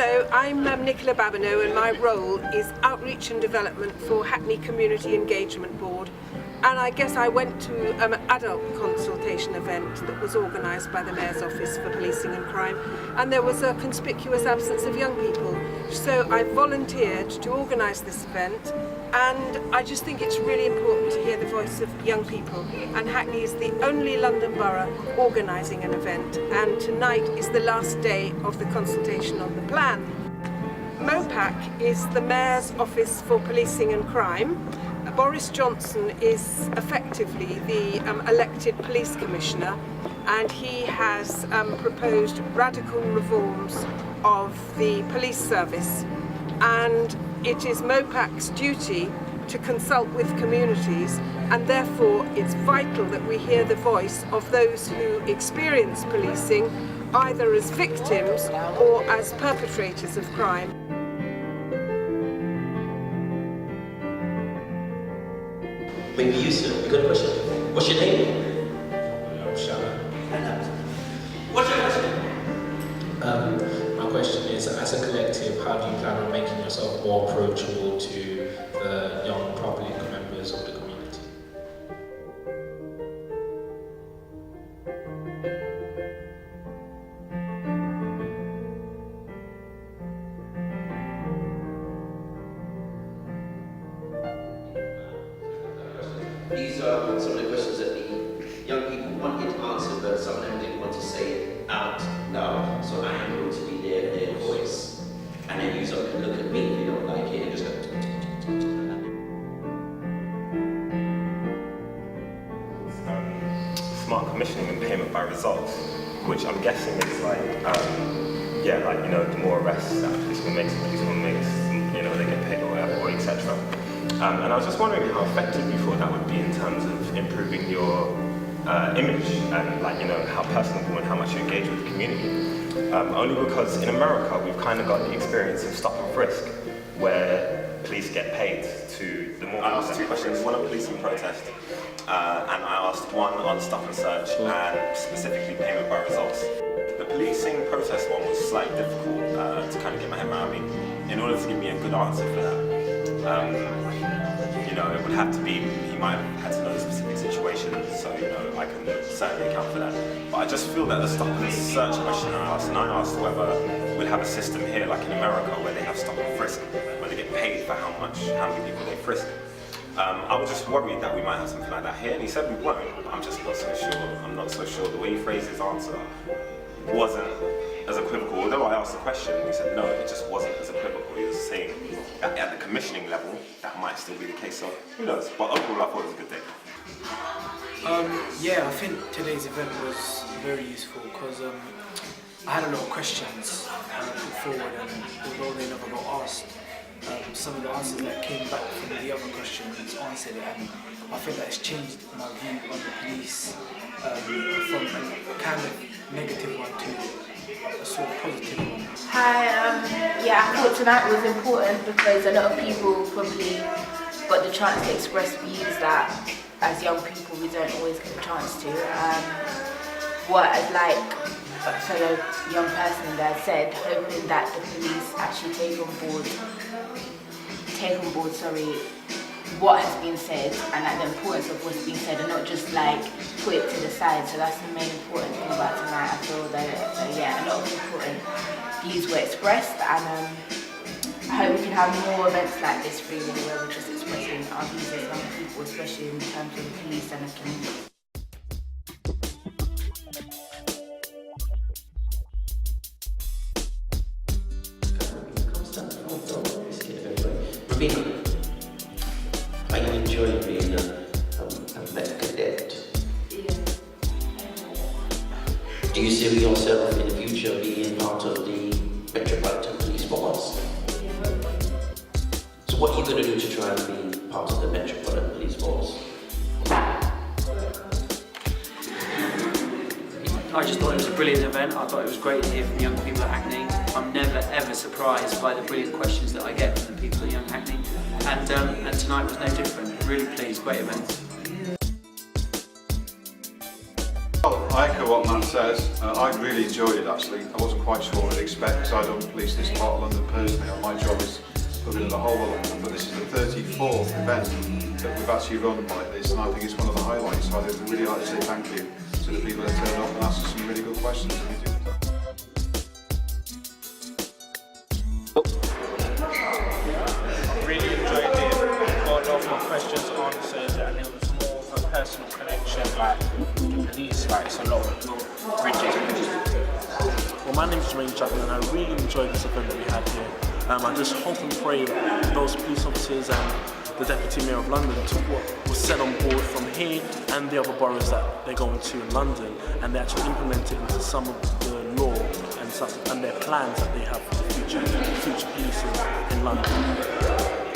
Hello, I'm Nicola Babineau and my role is Outreach and Development for Hackney Community Engagement Board. And I guess I went to an adult consultation event that was organised by the Mayor's Office for Policing and Crime, and there was a conspicuous absence of young people. So I volunteered to organise this event, and I just think it's really important to hear the voice of young people. And Hackney is the only London borough organising an event, and tonight is the last day of the consultation on the plan. Mopac is the Mayor's Office for Policing and Crime. Boris Johnson is effectively the elected police commissioner, and he has proposed radical reforms of the police service, and it is Mopac's duty to consult with communities, and therefore it's vital that we hear the voice of those who experience policing either as victims or as perpetrators of crime. Maybe you, sir. You got a question? What's your name? What's your question? My question is, as a collective, how do you plan on making yourself more approachable to the young public members of the community? These are some of the questions that the young people wanted answered, but some of them didn't want to say it out loud. So I am going to be their voice. And then you can look at me if you don't like it and just go. Smart commissioning and payment by results, which I'm guessing is like, the more arrests that a policeman makes, they get paid or whatever, or etc. And I was just wondering how effective you thought that would be in terms of improving your image and how personable and how much you engage with the community. Only because in America we've kind of got the experience of stop and frisk, where police get paid to the more. I asked two questions, one on policing protest, and I asked one on stop and search and specifically payment by results. The policing protest one was slightly difficult to kind of get my head around. In order to give me a good answer for that, it would have to be, he might have had to know the specific situation, so I can certainly account for that. But I just feel that the stop and search question I asked whether we'll have a system here like in America where they have stop and frisk, where they get paid for how many people they frisk. I was just worried that we might have something like that here, and he said we won't, but I'm just not so sure. I'm not so sure. The way he phrased his answer wasn't as equivocal, although I asked the question and he said no, it just wasn't as equivocal. He was saying that at the commissioning level, that might still be the case, so who knows? But overall, I thought it was a good day. I think today's event was very useful because I had a lot of questions put forward, and although they never got asked, some of the answers that came back from the other questions answered it, and I think that has changed my view on the police from a kind of negative one to a sort of positive one. Hi, I thought tonight was important because a lot of people probably got the chance to express views that as young people we don't always get a chance to. What as like a fellow young person that said, hoping that the police actually take on board what has been said and like the importance of what's being said, and not just like put it to the side. So that's the main important thing about tonight. I feel that a lot of important views were expressed, and I hope we can have more events like this really, where we're just expressing our views as young people, especially in terms of the police and the community. Are you enjoying being a Met cadet? Yeah. Do you see yourself in the future being part of the Metropolitan Police Force? So what are you going to do to try and be part of the Metropolitan Police Force? I just thought it was a brilliant event. I thought it was great to hear from young people at Hackney. I'm never ever surprised by the brilliant questions that I get from the people at Young Hackney. And tonight was no different. Really pleased, great event. Well, I echo what Matt says. I really enjoyed it actually. I wasn't quite sure what to expect because I don't police this part of London personally, and my job is looking at the whole of London. But this is the 34th event that we've actually run like this, and I think it's one of the highlights. So I'd really like to say thank you to the people that turned up and asked us some really good questions. Really enjoyed it. Got a lot more questions answered, and it was more of a personal connection. Like police, like it's a lot of bridges. Well, my name is Jermaine Chapman, and I really enjoyed this event that we had here. I just hope and pray that those police officers and the Deputy Mayor of London took what was said on board from here and the other boroughs that they're going to in London, and they actually implement it into some of the law and their plans that they have for the future policing in London.